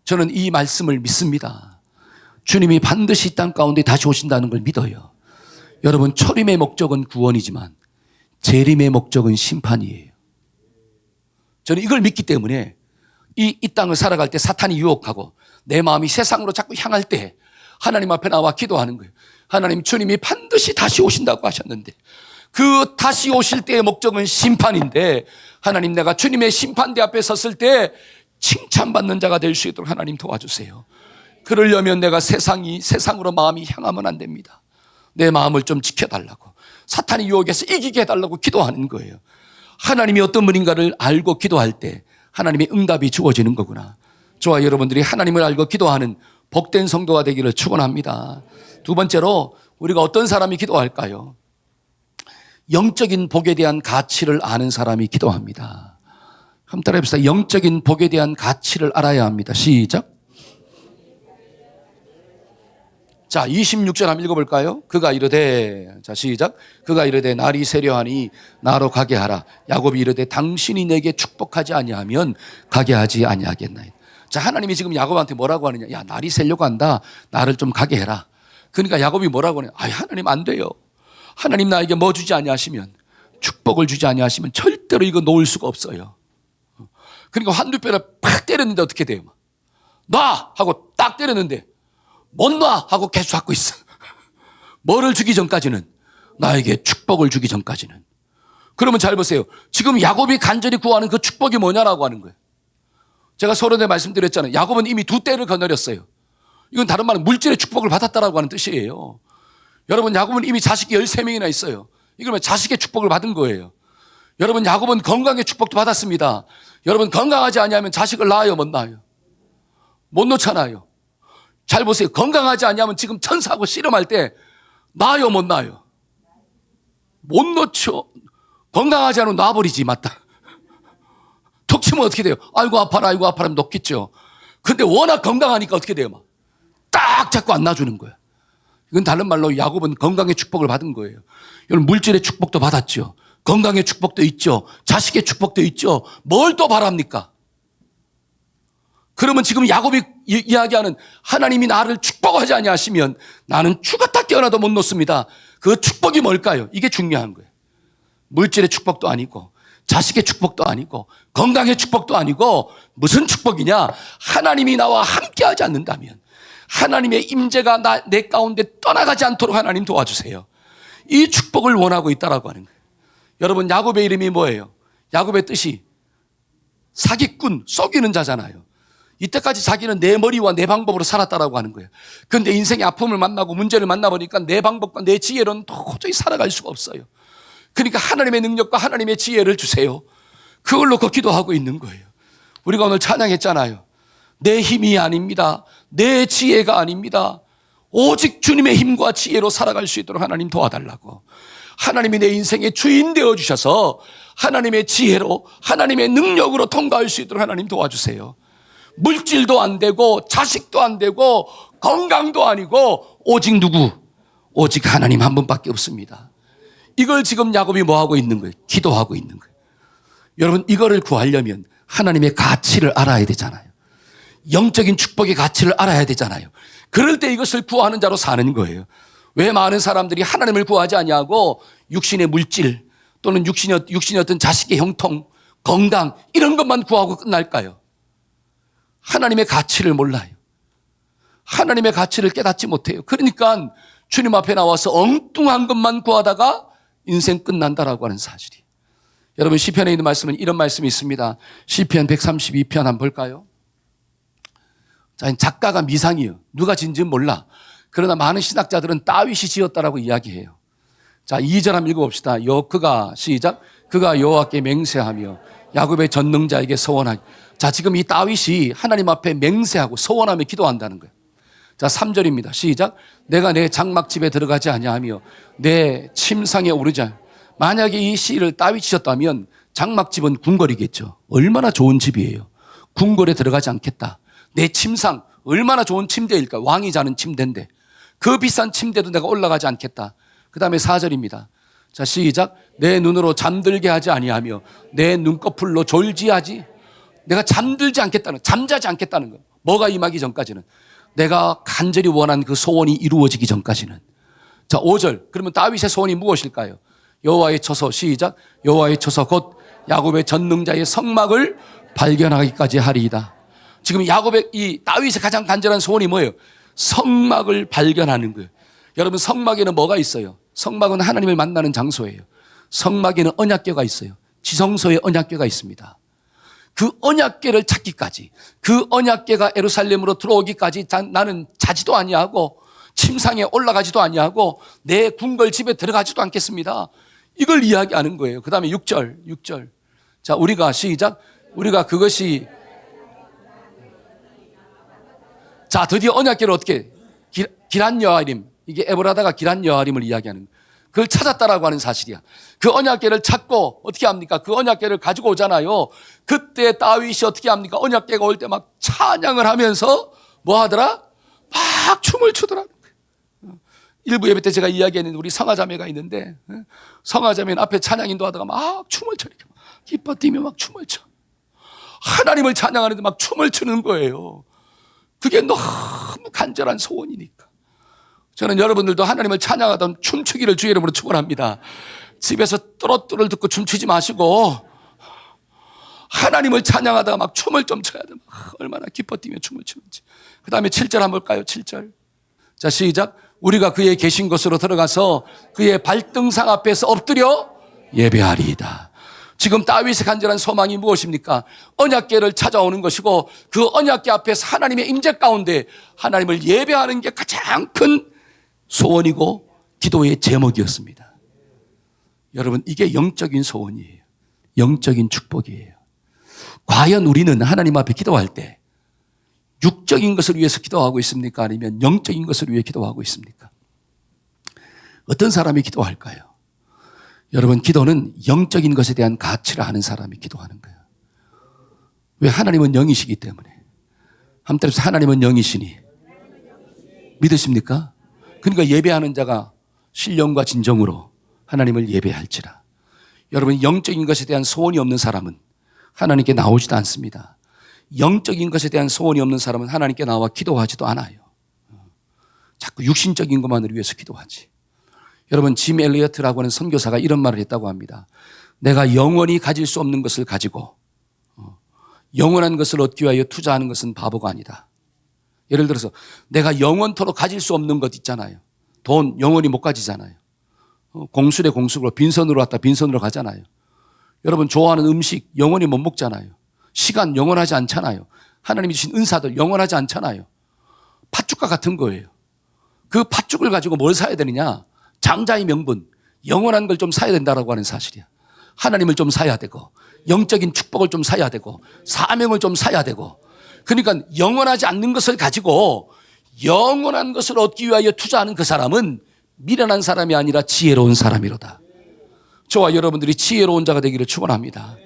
저는 이 말씀을 믿습니다. 주님이 반드시 이 땅 가운데 다시 오신다는 걸 믿어요. 여러분, 초림의 목적은 구원이지만 재림의 목적은 심판이에요. 저는 이걸 믿기 때문에 이 땅을 살아갈 때 사탄이 유혹하고 내 마음이 세상으로 자꾸 향할 때 하나님 앞에 나와 기도하는 거예요. 하나님, 주님이 반드시 다시 오신다고 하셨는데 그 다시 오실 때의 목적은 심판인데 하나님, 내가 주님의 심판대 앞에 섰을 때 칭찬받는 자가 될 수 있도록 하나님 도와주세요. 그러려면 내가 세상으로 마음이 향하면 안 됩니다. 내 마음을 좀 지켜달라고, 사탄의 유혹에서 이기게 해달라고 기도하는 거예요. 하나님이 어떤 분인가를 알고 기도할 때 하나님의 응답이 주어지는 거구나. 저와 여러분들이 하나님을 알고 기도하는 복된 성도가 되기를 축원합니다. 두 번째로 우리가 어떤 사람이 기도할까요? 영적인 복에 대한 가치를 아는 사람이 기도합니다. 한번 따라해 봅시다. 영적인 복에 대한 가치를 알아야 합니다. 시작. 자, 26절 한번 읽어볼까요? 그가 이르되, 자, 시작. 그가 이르되 날이 세려하니 나로 가게 하라. 야곱이 이르되 당신이 내게 축복하지 아니하면 가게 하지 아니하겠나이다. 자, 하나님이 지금 야곱한테 뭐라고 하느냐? 야, 날이 새려고 한다. 나를 좀 가게 해라. 그러니까 야곱이 뭐라고 하냐? 아, 하나님 안 돼요. 하나님 나에게 뭐 주지 아니하시면, 축복을 주지 아니하시면 절대로 이거 놓을 수가 없어요. 그러니까 한두 뼈를 팍 때렸는데 어떻게 돼요? 놔! 하고 딱 때렸는데 못 놔! 하고 계속 잡고 있어. 뭐를 주기 전까지는? 나에게 축복을 주기 전까지는. 그러면 잘 보세요. 지금 야곱이 간절히 구하는 그 축복이 뭐냐라고 하는 거예요. 제가 서론에 말씀드렸잖아요. 야곱은 이미 두 때를 거느렸어요. 이건 다른 말은 물질의 축복을 받았다라고 하는 뜻이에요. 여러분, 야곱은 이미 자식이 13명이나 있어요. 이러면 자식의 축복을 받은 거예요. 여러분, 야곱은 건강의 축복도 받았습니다. 여러분, 건강하지 아니하면 자식을 낳아요, 못 낳아요? 못 놓잖아요. 잘 보세요. 건강하지 아니하면 지금 천사하고 씨름할 때 낳아요, 못 낳아요? 못 놓죠. 건강하지 않으면 놔버리지, 맞다. 툭 치면 어떻게 돼요? 아이고 아파라, 아이고 아파라 하면 놓겠죠. 근데 워낙 건강하니까 어떻게 돼요? 막 딱 잡고 안 놔주는 거예요. 이건 다른 말로 야곱은 건강의 축복을 받은 거예요. 여러분, 물질의 축복도 받았죠. 건강의 축복도 있죠. 자식의 축복도 있죠. 뭘 또 바랍니까? 그러면 지금 야곱이 이야기하는 하나님이 나를 축복하지 아니하시면 나는 죽었다 깨어나도 못 놓습니다. 그 축복이 뭘까요? 이게 중요한 거예요. 물질의 축복도 아니고 자식의 축복도 아니고 건강의 축복도 아니고 무슨 축복이냐? 하나님이 나와 함께하지 않는다면 하나님의 임재가 내 가운데 떠나가지 않도록 하나님 도와주세요. 이 축복을 원하고 있다라고 하는 거예요. 여러분, 야곱의 이름이 뭐예요? 야곱의 뜻이 사기꾼, 속이는 자잖아요. 이때까지 자기는 내 머리와 내 방법으로 살았다라고 하는 거예요. 그런데 인생의 아픔을 만나고 문제를 만나보니까 내 방법과 내 지혜로는 도저히 살아갈 수가 없어요. 그러니까 하나님의 능력과 하나님의 지혜를 주세요. 그걸 놓고 기도하고 있는 거예요. 우리가 오늘 찬양했잖아요. 내 힘이 아닙니다. 내 지혜가 아닙니다. 오직 주님의 힘과 지혜로 살아갈 수 있도록 하나님 도와달라고. 하나님이 내 인생의 주인 되어주셔서 하나님의 지혜로 하나님의 능력으로 통과할 수 있도록 하나님 도와주세요. 물질도 안 되고 자식도 안 되고 건강도 아니고 오직 누구? 오직 하나님 한 분밖에 없습니다. 이걸 지금 야곱이 뭐 하고 있는 거예요? 기도하고 있는 거예요. 여러분, 이거를 구하려면 하나님의 가치를 알아야 되잖아요. 영적인 축복의 가치를 알아야 되잖아요. 그럴 때 이것을 구하는 자로 사는 거예요. 왜 많은 사람들이 하나님을 구하지 아니하고 육신의 물질 또는 육신의 어떤 자식의 형통, 건강 이런 것만 구하고 끝날까요? 하나님의 가치를 몰라요. 하나님의 가치를 깨닫지 못해요. 그러니까 주님 앞에 나와서 엉뚱한 것만 구하다가 인생 끝난다라고 하는 사실이. 여러분, 시편에 있는 말씀은 이런 말씀이 있습니다. 시편 132편 한번 볼까요? 자, 작가가 미상이에요. 누가 지은지는 몰라. 그러나 많은 신학자들은 다윗이 지었다라고 이야기해요. 자, 2절 한번 읽어봅시다. 시작. 그가 여호와께 맹세하며 야곱의 전능자에게 서원하기. 자, 지금 이 다윗이 하나님 앞에 맹세하고 서원하며 기도한다는 거예요. 자, 3절입니다. 시작. 내가 내 장막집에 들어가지 아니하며 내 침상에 오르지 않. 만약에 이 시를 다윗이 지었다면 장막집은 궁궐이겠죠. 얼마나 좋은 집이에요. 궁궐에 들어가지 않겠다. 내 침상 얼마나 좋은 침대일까. 왕이 자는 침대인데 그 비싼 침대도 내가 올라가지 않겠다. 그 다음에 4절입니다. 자, 시작. 내 눈으로 잠들게 하지 아니하며 내 눈꺼풀로 졸지 하지. 내가 잠들지 않겠다는, 잠자지 않겠다는 거. 뭐가 임하기 전까지는. 내가 간절히 원한 그 소원이 이루어지기 전까지는. 자, 5절. 그러면 다윗의 소원이 무엇일까요? 여호와의 처소. 시작. 여호와의 처소 곧 야곱의 전능자의 성막을 발견하기까지 하리이다. 지금 야곱의 이 다윗의 가장 간절한 소원이 뭐예요? 성막을 발견하는 거예요. 여러분, 성막에는 뭐가 있어요? 성막은 하나님을 만나는 장소예요. 성막에는 언약궤가 있어요. 지성소에 언약궤가 있습니다. 그 언약궤를 찾기까지, 그 언약궤가 예루살렘으로 들어오기까지 나는 자지도 아니하고 침상에 올라가지도 아니하고 내 궁궐 집에 들어가지도 않겠습니다. 이걸 이야기하는 거예요. 그 다음에 6절. 자, 우리가 시작. 우리가 그것이. 자, 드디어 언약궤를 어떻게? 기란 여아림. 이게 에브라다가 기란 여아림을 이야기하는 거예요. 그걸 찾았다라고 하는 사실이야. 그 언약궤를 찾고 어떻게 합니까? 그 언약궤를 가지고 오잖아요. 그때 다윗이 어떻게 합니까? 언약궤가 올 때 막 찬양을 하면서 뭐 하더라? 막 춤을 추더라는 거예요. 일부 예배 때 제가 이야기했는데 우리 성화자매가 있는데 성화자매는 앞에 찬양 인도하다가 막 춤을 춰. 이렇게 기뻐 뛰며 막 춤을 춰. 하나님을 찬양하는데 막 춤을 추는 거예요. 그게 너무 간절한 소원이니까. 저는 여러분들도 하나님을 찬양하던 춤추기를 주의 이름으로 축원합니다. 집에서 또로또를 듣고 춤추지 마시고 하나님을 찬양하다가 막 춤을 좀 춰야 돼. 얼마나 기뻐 뛰며 춤을 추는지. 그 다음에 7절 한번 볼까요? 7절. 자, 시작. 우리가 그의 계신 곳으로 들어가서 그의 발등상 앞에서 엎드려 예배하리이다. 지금 다윗의 간절한 소망이 무엇입니까? 언약궤를 찾아오는 것이고 그 언약궤 앞에서 하나님의 임재 가운데 하나님을 예배하는 게 가장 큰 소원이고 기도의 제목이었습니다. 여러분, 이게 영적인 소원이에요. 영적인 축복이에요. 과연 우리는 하나님 앞에 기도할 때 육적인 것을 위해서 기도하고 있습니까? 아니면 영적인 것을 위해 기도하고 있습니까? 어떤 사람이 기도할까요? 여러분, 기도는 영적인 것에 대한 가치를 아는 사람이 기도하는 거예요. 왜? 하나님은 영이시기 때문에. 한번 따라서 하나님은 영이시니 믿으십니까? 그러니까 예배하는 자가 신령과 진정으로 하나님을 예배할지라. 여러분, 영적인 것에 대한 소원이 없는 사람은 하나님께 나오지도 않습니다. 영적인 것에 대한 소원이 없는 사람은 하나님께 나와 기도하지도 않아요. 자꾸 육신적인 것만을 위해서 기도하지. 여러분, 짐 엘리어트라고 하는 선교사가 이런 말을 했다고 합니다. 내가 영원히 가질 수 없는 것을 가지고 영원한 것을 얻기 위하여 투자하는 것은 바보가 아니다. 예를 들어서 내가 영원토록 가질 수 없는 것 있잖아요. 돈 영원히 못 가지잖아요. 공수래 공수로 빈손으로 왔다 빈손으로 가잖아요. 여러분 좋아하는 음식 영원히 못 먹잖아요. 시간 영원하지 않잖아요. 하나님이 주신 은사들 영원하지 않잖아요. 팥죽과 같은 거예요. 그 팥죽을 가지고 뭘 사야 되느냐? 장자의 명분, 영원한 걸 좀 사야 된다라고 하는 사실이야. 하나님을 좀 사야 되고 영적인 축복을 좀 사야 되고 사명을 좀 사야 되고, 그러니까 영원하지 않는 것을 가지고 영원한 것을 얻기 위하여 투자하는 그 사람은 미련한 사람이 아니라 지혜로운 사람이로다. 저와 여러분들이 지혜로운 자가 되기를 축원합니다.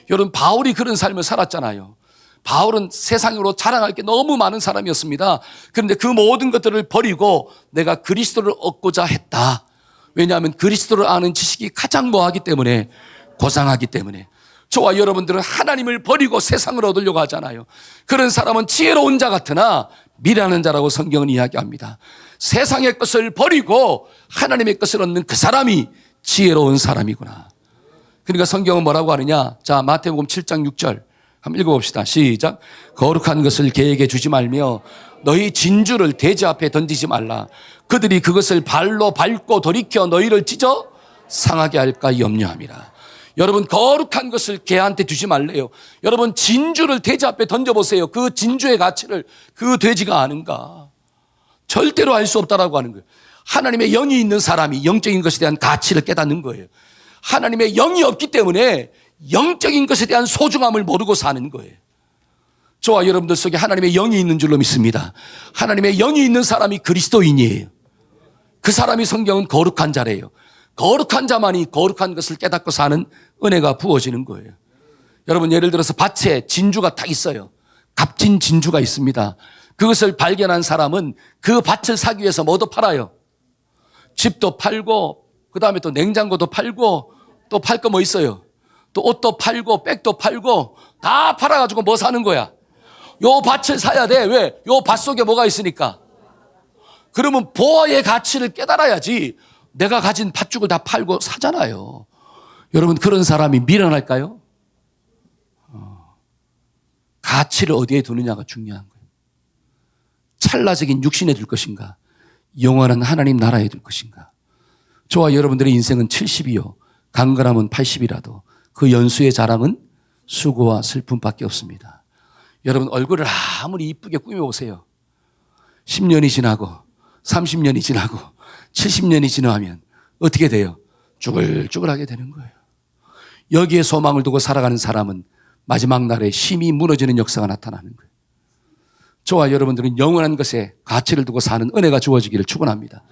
여러분 바울이 그런 삶을 살았잖아요. 바울은 세상으로 자랑할 게 너무 많은 사람이었습니다. 그런데 그 모든 것들을 버리고 내가 그리스도를 얻고자 했다. 왜냐하면 그리스도를 아는 지식이 가장 뭐하기 때문에, 고상하기 때문에. 저와 여러분들은 하나님을 버리고 세상을 얻으려고 하잖아요. 그런 사람은 지혜로운 자 같으나 미련한 자라고 성경은 이야기합니다. 세상의 것을 버리고 하나님의 것을 얻는 그 사람이 지혜로운 사람이구나. 그러니까 성경은 뭐라고 하느냐? 자, 마태복음 7장 6절 한번 읽어봅시다. 시작. 거룩한 것을 개에게 주지 말며 너희 진주를 돼지 앞에 던지지 말라. 그들이 그것을 발로 밟고 돌이켜 너희를 찢어 상하게 할까 염려함이라. 여러분 거룩한 것을 개한테 주지 말래요. 여러분 진주를 돼지 앞에 던져보세요. 그 진주의 가치를 그 돼지가 아는가? 절대로 알 수 없다라고 하는 거예요. 하나님의 영이 있는 사람이 영적인 것에 대한 가치를 깨닫는 거예요. 하나님의 영이 없기 때문에 영적인 것에 대한 소중함을 모르고 사는 거예요. 저와 여러분들 속에 하나님의 영이 있는 줄로 믿습니다. 하나님의 영이 있는 사람이 그리스도인이에요. 그 사람이 성경은 거룩한 자래요. 거룩한 자만이 거룩한 것을 깨닫고 사는 은혜가 부어지는 거예요. 여러분 예를 들어서 밭에 진주가 딱 있어요. 값진 진주가 있습니다. 그것을 발견한 사람은 그 밭을 사기 위해서 뭐도 팔아요. 집도 팔고 그 다음에 또 냉장고도 팔고 또 팔 거 뭐 있어요. 또 옷도 팔고 백도 팔고 다 팔아가지고 뭐 사는 거야. 요 밭을 사야 돼. 왜? 요 밭 속에 뭐가 있으니까. 그러면 보화의 가치를 깨달아야지 내가 가진 밭죽을 다 팔고 사잖아요. 여러분 그런 사람이 미련할까요? 가치를 어디에 두느냐가 중요한 거예요. 찰나적인 육신에 둘 것인가, 영원한 하나님 나라에 둘 것인가. 저와 여러분들의 인생은 70이요 강건하면 80이라도 그 연수의 자랑은 수고와 슬픔밖에 없습니다. 여러분 얼굴을 아무리 이쁘게 꾸며보세요. 10년이 지나고 30년이 지나고 70년이 지나면 어떻게 돼요? 쭈글쭈글하게 되는 거예요. 여기에 소망을 두고 살아가는 사람은 마지막 날에 심히 무너지는 역사가 나타나는 거예요. 저와 여러분들은 영원한 것에 가치를 두고 사는 은혜가 주어지기를 축원합니다.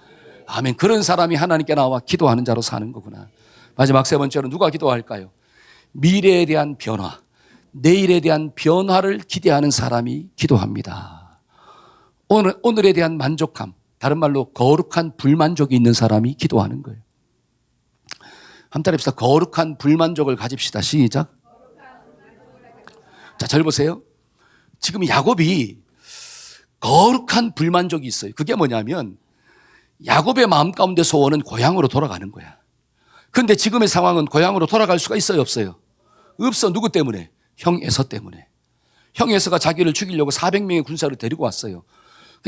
아멘. 그런 사람이 하나님께 나와 기도하는 자로 사는 거구나. 마지막 세 번째로 누가 기도할까요? 미래에 대한 변화, 내일에 대한 변화를 기대하는 사람이 기도합니다. 오늘에 대한 만족감, 다른 말로 거룩한 불만족이 있는 사람이 기도하는 거예요. 한번 따라합시다. 거룩한 불만족을 가집시다. 시작. 자, 잘 보세요. 지금 야곱이 거룩한 불만족이 있어요. 그게 뭐냐면 야곱의 마음 가운데 소원은 고향으로 돌아가는 거야. 그런데 지금의 상황은 고향으로 돌아갈 수가 있어요, 없어요? 없어. 누구 때문에? 형 에서 때문에. 형 에서가 자기를 죽이려고 400명의 군사를 데리고 왔어요.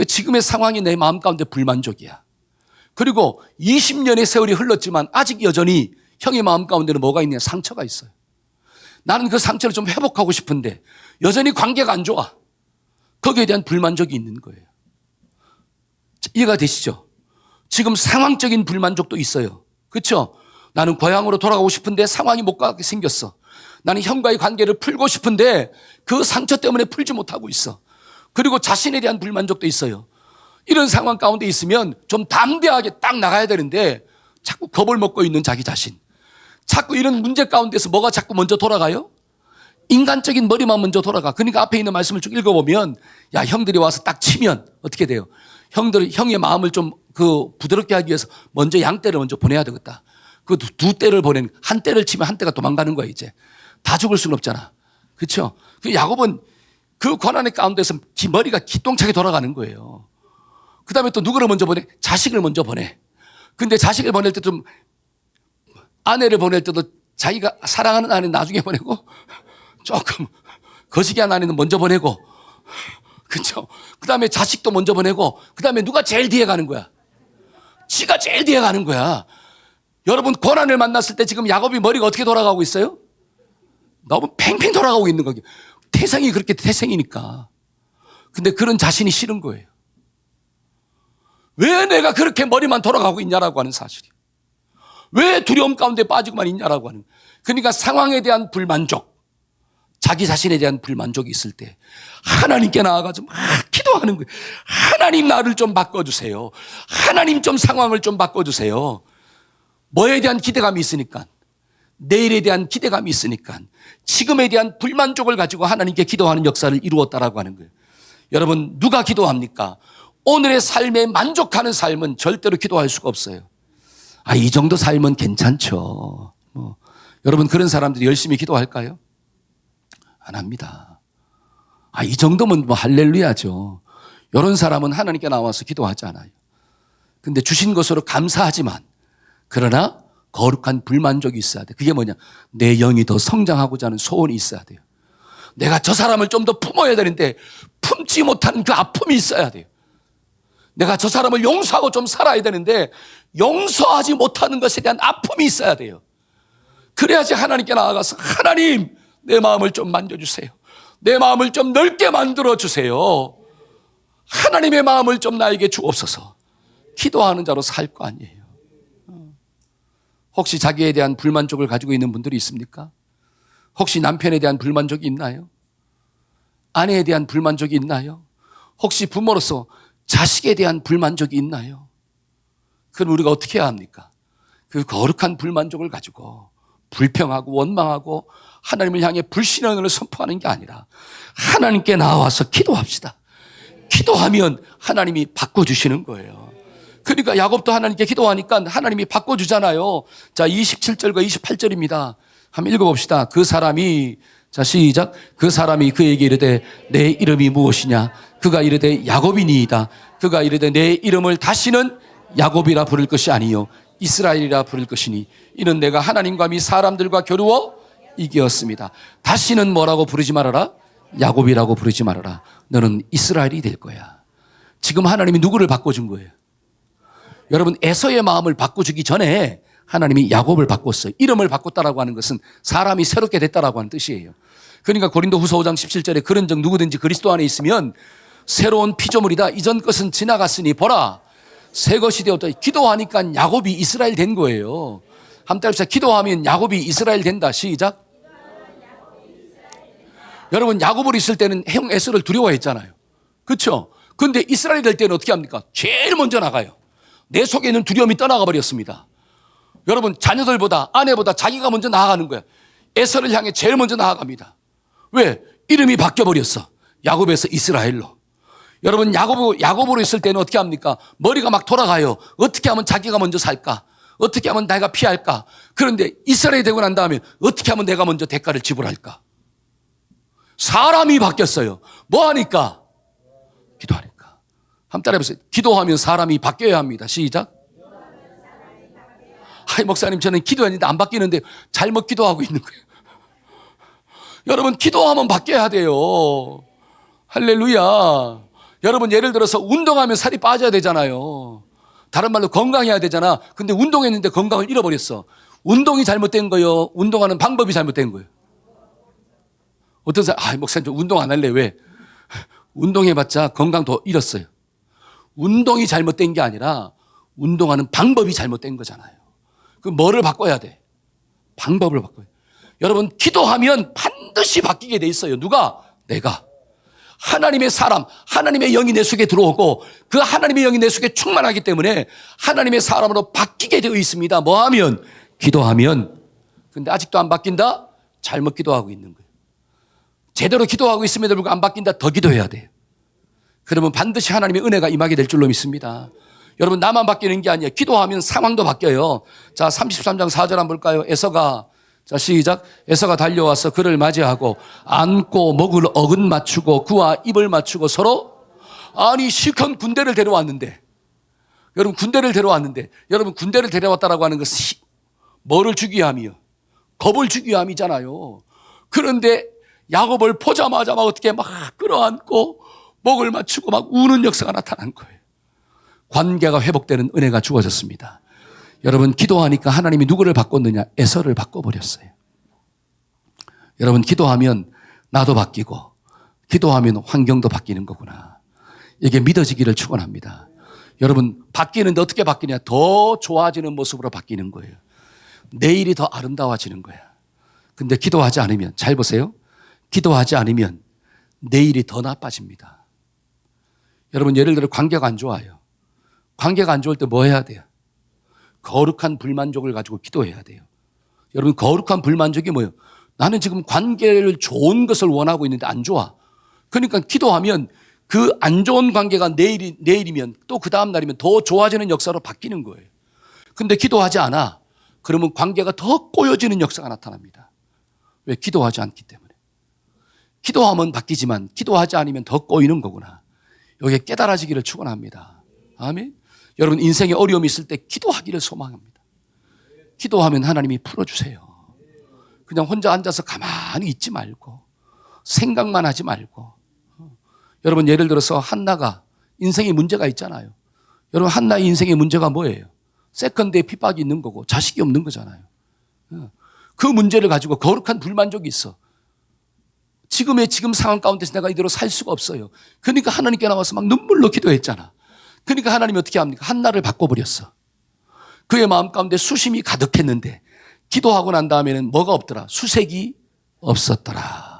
지금의 상황이 내 마음 가운데 불만족이야. 그리고 20년의 세월이 흘렀지만 아직 여전히 형의 마음 가운데는 뭐가 있냐? 상처가 있어요. 나는 그 상처를 좀 회복하고 싶은데 여전히 관계가 안 좋아. 거기에 대한 불만족이 있는 거예요. 이해가 되시죠? 지금 상황적인 불만족도 있어요. 그렇죠? 나는 고향으로 돌아가고 싶은데 상황이 못 가게 생겼어. 나는 형과의 관계를 풀고 싶은데 그 상처 때문에 풀지 못하고 있어. 그리고 자신에 대한 불만족도 있어요. 이런 상황 가운데 있으면 좀 담대하게 딱 나가야 되는데 자꾸 겁을 먹고 있는 자기 자신. 자꾸 이런 문제 가운데서 뭐가 자꾸 먼저 돌아가요? 인간적인 머리만 먼저 돌아가. 그러니까 앞에 있는 말씀을 쭉 읽어보면 야, 형들이 와서 딱 치면 어떻게 돼요? 형의 마음을 좀 부드럽게 하기 위해서 먼저 양떼를 먼저 보내야 되겠다. 그 두 떼를 한 떼를 치면 한 떼가 도망가는 거야, 이제. 다 죽을 수는 없잖아. 그렇죠? 그 야곱은 그 고난의 가운데서 머리가 기똥차게 돌아가는 거예요. 그 다음에 또 누구를 먼저 보내? 자식을 먼저 보내. 근데 자식을 보낼 때 좀 아내를 보낼 때도 자기가 사랑하는 아내는 나중에 보내고 조금 거시기한 아내는 먼저 보내고, 그렇죠? 그 다음에 자식도 먼저 보내고, 그 다음에 누가 제일 뒤에 가는 거야? 지가 제일 뒤에 가는 거야. 여러분, 고난을 만났을 때 지금 야곱이 머리가 어떻게 돌아가고 있어요? 너무 팽팽 돌아가고 있는 거예요. 태생이 그렇게 태생이니까. 근데 그런 자신이 싫은 거예요. 왜 내가 그렇게 머리만 돌아가고 있냐라고 하는 사실이에요. 왜 두려움 가운데 빠지고만 있냐라고 하는. 그러니까 상황에 대한 불만족, 자기 자신에 대한 불만족이 있을 때 하나님께 나아가서 막 기도하는 거예요. 하나님, 나를 좀 바꿔주세요. 하나님, 좀 상황을 좀 바꿔주세요. 뭐에 대한 기대감이 있으니까, 내일에 대한 기대감이 있으니까 지금에 대한 불만족을 가지고 하나님께 기도하는 역사를 이루었다라고 하는 거예요. 여러분, 누가 기도합니까? 오늘의 삶에 만족하는 삶은 절대로 기도할 수가 없어요. 이 정도 삶은 괜찮죠. 여러분, 그런 사람들이 열심히 기도할까요? 안 합니다. 이 정도면 할렐루야죠. 이런 사람은 하나님께 나와서 기도하지 않아요. 근데 주신 것으로 감사하지만, 그러나 거룩한 불만족이 있어야 돼. 그게 뭐냐? 내 영이 더 성장하고자 하는 소원이 있어야 돼요. 내가 저 사람을 좀 더 품어야 되는데 품지 못하는 그 아픔이 있어야 돼요. 내가 저 사람을 용서하고 좀 살아야 되는데 용서하지 못하는 것에 대한 아픔이 있어야 돼요. 그래야지 하나님께 나아가서, 하나님, 내 마음을 좀 만져주세요. 내 마음을 좀 넓게 만들어주세요. 하나님의 마음을 좀 나에게 주옵소서. 기도하는 자로 살 거 아니에요. 혹시 자기에 대한 불만족을 가지고 있는 분들이 있습니까? 혹시 남편에 대한 불만족이 있나요? 아내에 대한 불만족이 있나요? 혹시 부모로서 자식에 대한 불만족이 있나요? 그럼 우리가 어떻게 해야 합니까? 그 거룩한 불만족을 가지고 불평하고 원망하고 하나님을 향해 불신앙을 선포하는 게 아니라 하나님께 나와서 기도합시다. 기도하면 하나님이 바꿔주시는 거예요. 그러니까 야곱도 하나님께 기도하니까 하나님이 바꿔주잖아요. 자, 27절과 28절입니다. 한번 읽어봅시다. 그 사람이, 자, 시작. 그 사람이 그에게 이르되 내 이름이 무엇이냐? 그가 이르되 야곱이니이다. 그가 이르되 내 이름을 다시는 야곱이라 부를 것이 아니요 이스라엘이라 부를 것이니 이는 내가 하나님과 미 사람들과 겨루어 이기었습니다. 다시는 뭐라고 부르지 말아라? 야곱이라고 부르지 말아라. 너는 이스라엘이 될 거야. 지금 하나님이 누구를 바꿔준 거예요? 여러분, 에서의 마음을 바꿔주기 전에 하나님이 야곱을 바꿨어요. 이름을 바꿨다라고 하는 것은 사람이 새롭게 됐다라고 하는 뜻이에요. 그러니까 고린도후서 5장 17절에 그런즉 누구든지 그리스도 안에 있으면 새로운 피조물이다. 이전 것은 지나갔으니 보라 새 것이 되었다. 기도하니까 야곱이 이스라엘 된 거예요. 한번 따라합시다. 기도하면 야곱이 이스라엘 된다. 시작. 여러분, 야곱을 있을 때는 형 에서를 두려워했잖아요. 그렇죠? 근데 이스라엘 될 때는 어떻게 합니까? 제일 먼저 나가요. 내 속에 있는 두려움이 떠나가 버렸습니다. 여러분, 자녀들보다 아내보다 자기가 먼저 나아가는 거야. 에서를 향해 제일 먼저 나아갑니다. 왜? 이름이 바뀌어버렸어. 야곱에서 이스라엘로. 여러분, 야곱으로 있을 때는 어떻게 합니까? 머리가 막 돌아가요. 어떻게 하면 자기가 먼저 살까? 어떻게 하면 내가 피할까? 그런데 이스라엘이 되고 난 다음에 어떻게 하면 내가 먼저 대가를 지불할까? 사람이 바뀌었어요. 뭐 하니까? 기도하니까. 한번 따라해보세요. 기도하면 사람이 바뀌어야 합니다. 시작. 목사님, 저는 기도했는데 안 바뀌는데 잘못 기도하고 있는 거예요. 여러분, 기도하면 바뀌어야 돼요. 할렐루야. 여러분, 예를 들어서 운동하면 살이 빠져야 되잖아요. 다른 말로 건강해야 되잖아. 근데 운동했는데 건강을 잃어버렸어. 운동이 잘못된 거예요? 운동하는 방법이 잘못된 거예요? 어떤 사람, 목사님, 저 운동 안 할래. 왜? 운동해봤자 건강 더 잃었어요. 운동이 잘못된 게 아니라 운동하는 방법이 잘못된 거잖아요. 그 뭐를 바꿔야 돼? 방법을 바꿔야 돼. 여러분, 기도하면 반드시 바뀌게 돼 있어요. 누가? 내가. 하나님의 사람, 하나님의 영이 내 속에 들어오고 그 하나님의 영이 내 속에 충만하기 때문에 하나님의 사람으로 바뀌게 되어 있습니다. 뭐 하면? 기도하면. 근데 아직도 안 바뀐다? 잘못 기도하고 있는 거예요. 제대로 기도하고 있음에도 불구하고 안 바뀐다? 더 기도해야 돼요. 그러면 반드시 하나님의 은혜가 임하게 될 줄로 믿습니다. 여러분, 나만 바뀌는 게 아니에요. 기도하면 상황도 바뀌어요. 자, 33장 4절 한번 볼까요? 에서가, 자, 시작. 에서가 달려와서 그를 맞이하고 안고 목을 어긋 맞추고 그와 입을 맞추고 서로, 아니 실컷 군대를 데려왔는데, 여러분, 군대를 데려왔다라고 하는 것은 뭐를 주기 위함이요? 겁을 주기 위함이잖아요. 그런데 야곱을 보자마자 막 어떻게 막 끌어안고 목을 맞추고 막 우는 역사가 나타난 거예요. 관계가 회복되는 은혜가 주어졌습니다. 여러분, 기도하니까 하나님이 누구를 바꿨느냐? 에서를 바꿔버렸어요. 여러분, 기도하면 나도 바뀌고 기도하면 환경도 바뀌는 거구나. 이게 믿어지기를 축원합니다. 여러분, 바뀌는데 어떻게 바뀌냐? 더 좋아지는 모습으로 바뀌는 거예요. 내일이 더 아름다워지는 거야. 근데 기도하지 않으면, 잘 보세요. 기도하지 않으면 내일이 더 나빠집니다. 여러분, 예를 들어 관계가 안 좋아요. 관계가 안 좋을 때 뭐 해야 돼요? 거룩한 불만족을 가지고 기도해야 돼요. 여러분, 거룩한 불만족이 뭐예요? 나는 지금 관계를 좋은 것을 원하고 있는데 안 좋아. 그러니까 기도하면 그 안 좋은 관계가 내일이면 또 그 다음 날이면 더 좋아지는 역사로 바뀌는 거예요. 근데 기도하지 않아. 그러면 관계가 더 꼬여지는 역사가 나타납니다. 왜? 기도하지 않기 때문에. 기도하면 바뀌지만 기도하지 않으면 더 꼬이는 거구나. 여기에 깨달아지기를 축원합니다. 아멘. 여러분, 인생에 어려움이 있을 때 기도하기를 소망합니다. 기도하면 하나님이 풀어주세요. 그냥 혼자 앉아서 가만히 있지 말고 생각만 하지 말고. 여러분, 예를 들어서 한나가 인생에 문제가 있잖아요. 여러분, 한나의 인생의 문제가 뭐예요? 세컨드에 핍박이 있는 거고 자식이 없는 거잖아요. 그 문제를 가지고 거룩한 불만족이 있어. 지금 상황 가운데서 내가 이대로 살 수가 없어요. 그러니까 하나님께 나와서 막 눈물로 기도했잖아. 그러니까 하나님이 어떻게 합니까? 한나를 바꿔버렸어. 그의 마음 가운데 수심이 가득했는데 기도하고 난 다음에는 뭐가 없더라? 수색이 없었더라.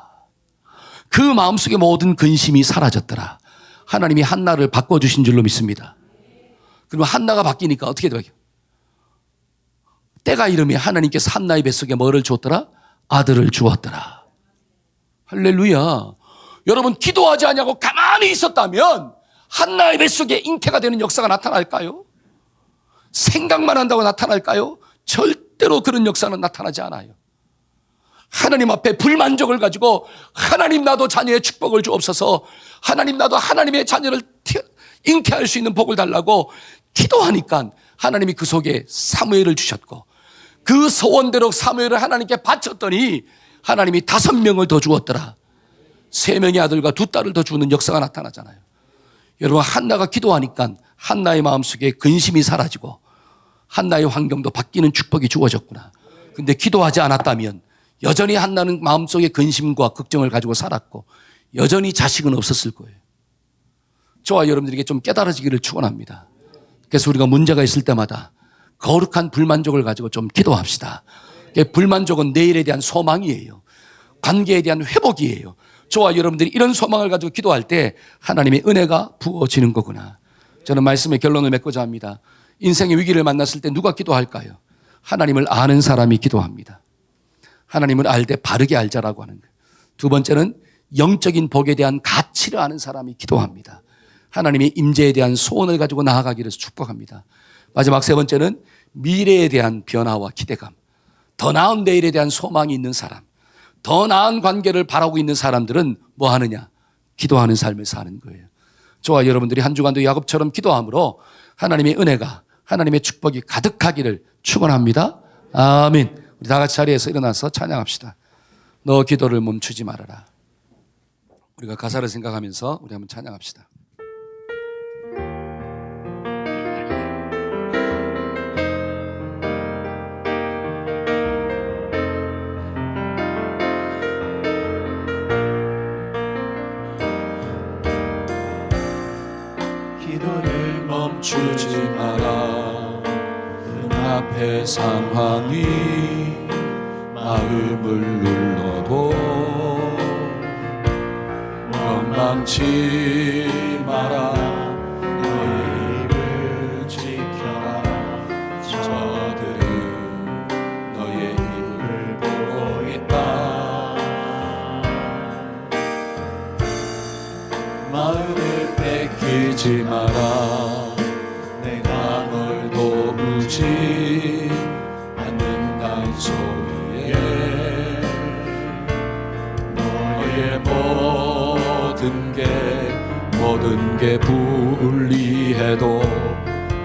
그 마음속에 모든 근심이 사라졌더라. 하나님이 한나를 바꿔주신 줄로 믿습니다. 그러면 한나가 바뀌니까 어떻게 돼요? 때가 이르면 하나님께서 한나의 뱃속에 뭐를 주었더라? 아들을 주었더라. 할렐루야. 여러분, 기도하지 않냐고 가만히 있었다면 한나의 뱃속에 잉태가 되는 역사가 나타날까요? 생각만 한다고 나타날까요? 절대로 그런 역사는 나타나지 않아요. 하나님 앞에 불만족을 가지고 하나님, 나도 자녀의 축복을 주옵소서, 하나님, 나도 하나님의 자녀를 잉태할 수 있는 복을 달라고 기도하니까 하나님이 그 속에 사무엘을 주셨고, 그 소원대로 사무엘을 하나님께 바쳤더니 하나님이 5명을 더 주었더라. 3명의 아들과 2딸을 더 주는 역사가 나타나잖아요. 여러분, 한나가 기도하니까 한나의 마음속에 근심이 사라지고 한나의 환경도 바뀌는 축복이 주어졌구나. 근데 기도하지 않았다면 여전히 한나는 마음속에 근심과 걱정을 가지고 살았고 여전히 자식은 없었을 거예요. 저와 여러분들에게 좀 깨달아지기를 축원합니다. 그래서 우리가 문제가 있을 때마다 거룩한 불만족을 가지고 좀 기도합시다. 불만족은 내일에 대한 소망이에요. 관계에 대한 회복이에요. 저와 여러분들이 이런 소망을 가지고 기도할 때 하나님의 은혜가 부어지는 거구나. 저는 말씀의 결론을 맺고자 합니다. 인생의 위기를 만났을 때 누가 기도할까요? 하나님을 아는 사람이 기도합니다. 하나님을 알 때 바르게 알자라고 하는 거예요. 2번째는 영적인 복에 대한 가치를 아는 사람이 기도합니다. 하나님의 임재에 대한 소원을 가지고 나아가기를 축복합니다. 마지막 3번째는 미래에 대한 변화와 기대감, 더 나은 내일에 대한 소망이 있는 사람, 더 나은 관계를 바라고 있는 사람들은 뭐 하느냐? 기도하는 삶을 사는 거예요. 저와 여러분들이 한 주간도 야곱처럼 기도함으로 하나님의 은혜가, 하나님의 축복이 가득하기를 축원합니다. 아멘. 우리 다 같이 자리에서 일어나서 찬양합시다. 너 기도를 멈추지 말아라. 우리가 가사를 생각하면서 우리 한번 찬양합시다. 기도를 멈추지 마라. 눈앞의 상황이 마음을 눌러도 원망치 마라. 너의 입을 지켜라. 저들은 너의 입을 보고 있다. 마음을 뺏기지 마라. 내가 널 도우지 않는다는 소리에 너의 모든 게 불리해도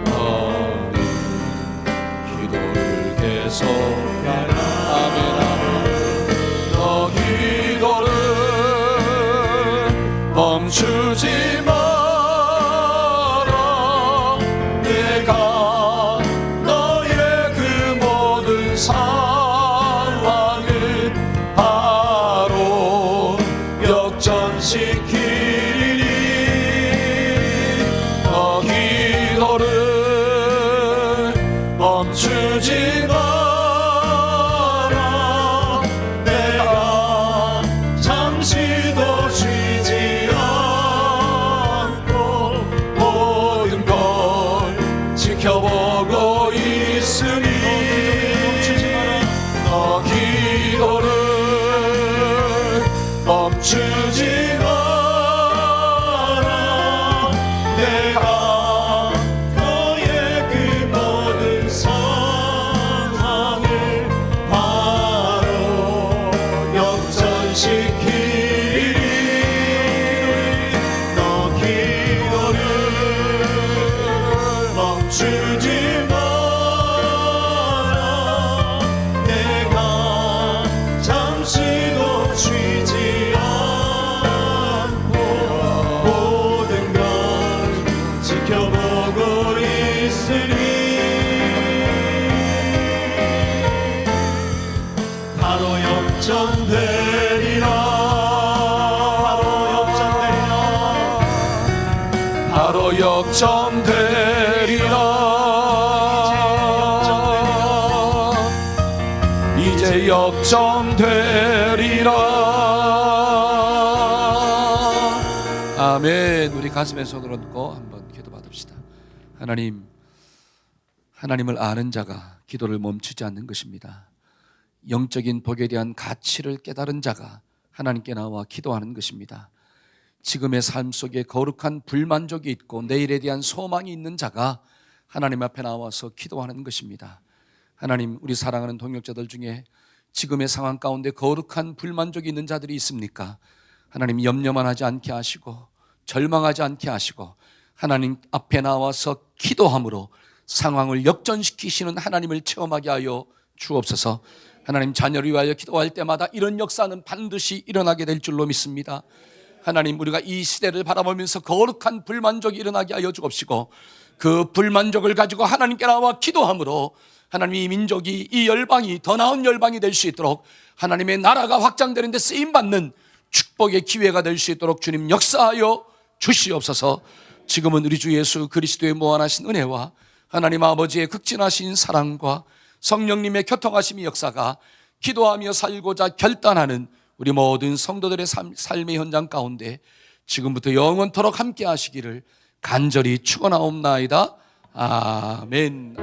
너는 기도를 계속하라. 아멘. 멈추지 마라. 내가 너의 그 모든 상황을 바로 역전시키리니 너 기도를 멈추지 마라. 내가 잠시도 쉬지 않고 모든 걸 지켜보고 있으니 너 기도를 멈추지 마라. 내가 너의 그 모든 상황을 바로 역전시키리. 너 기도를 멈추지 마라. 내가 잠시도 쉬지 않고 모든 걸 지켜보고 있으니 바로 역전되리라. 바로 역전되리라. 이제 역전되리라. 아멘. 우리 가슴에 손을 얹고 한번 기도 받읍시다. 하나님, 하나님을 아는 자가 기도를 멈추지 않는 것입니다. 영적인 복에 대한 가치를 깨달은 자가 하나님께 나와 기도하는 것입니다. 지금의 삶 속에 거룩한 불만족이 있고 내일에 대한 소망이 있는 자가 하나님 앞에 나와서 기도하는 것입니다. 하나님, 우리 사랑하는 동역자들 중에 지금의 상황 가운데 거룩한 불만족이 있는 자들이 있습니까? 하나님, 염려만 하지 않게 하시고 절망하지 않게 하시고 하나님 앞에 나와서 기도함으로 상황을 역전시키시는 하나님을 체험하게 하여 주옵소서. 하나님, 자녀를 위하여 기도할 때마다 이런 역사는 반드시 일어나게 될 줄로 믿습니다. 하나님, 우리가 이 시대를 바라보면서 거룩한 불만족이 일어나게 하여 주옵시고 그 불만족을 가지고 하나님께 나와 기도함으로 하나님, 이 민족이, 이 열방이 더 나은 열방이 될 수 있도록 하나님의 나라가 확장되는 데 쓰임받는 축복의 기회가 될 수 있도록 주님 역사하여 주시옵소서. 지금은 우리 주 예수 그리스도의 무한하신 은혜와 하나님 아버지의 극진하신 사랑과 성령님의 교통하심의 역사가 기도하며 살고자 결단하는 우리 모든 성도들의 삶의 현장 가운데 지금부터 영원토록 함께 하시기를 간절히 축원하옵나이다. 아멘.